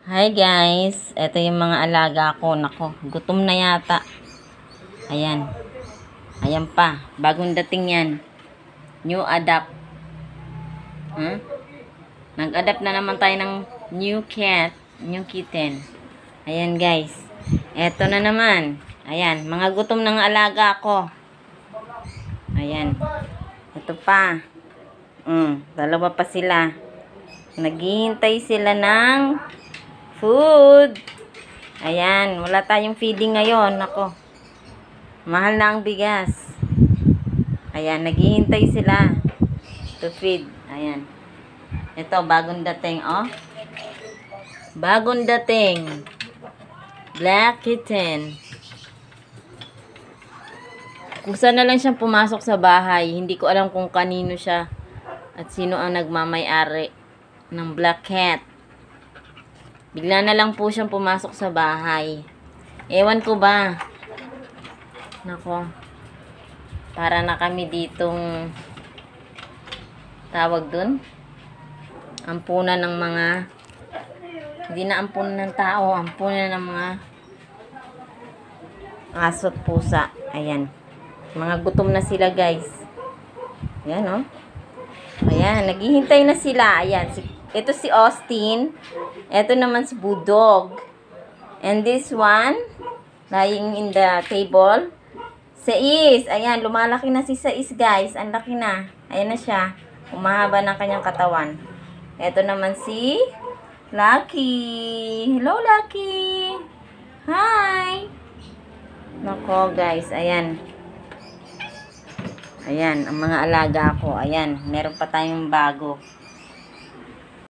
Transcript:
Hi guys, eto yung mga alaga ko. Nako, gutom na yata. Ayan. Ayan pa, bagong dating yan. New adapt. Huh? Nag-adapt na naman tayo ng new cat, new kitten. Ayan guys. Eto na naman. Ayan, mga gutom ng alaga ko. Ayan. Ito pa. Dalawa pa sila. Naghihintay sila ng food. Ayan, wala tayong feeding ngayon. Nako, mahal na ang bigas. Ayan, naghihintay sila to feed. Ayan. Ito, bagong dating, oh. Bagong dating. Black kitten. Kung saan na lang siyang pumasok sa bahay, hindi ko alam kung kanino siya at sino ang nagmamay-ari ng black cat. Bigla na lang po siyang pumasok sa bahay. Ewan ko ba. Nako. Para na kami ditong tawag dun. Ampunan ng mga hindi na ampunan ng tao, ampunan ng mga aso at pusa. Ayan. Mga gutom na sila guys. Ayan oh. Ayan, naghihintay na sila. Ayan, ito si Austin. Ito naman si Bulldog. And this one, lying in the table. Sais. Ayan, lumalaki na si Sais guys. Ang laki na. Ayan na siya. Umahaba ng kanyang katawan. Ito naman si Lucky. Hello, Lucky. Hi. Nako guys, ayan. Ayan, ang mga alaga ko. Ayan, meron pa tayong bago.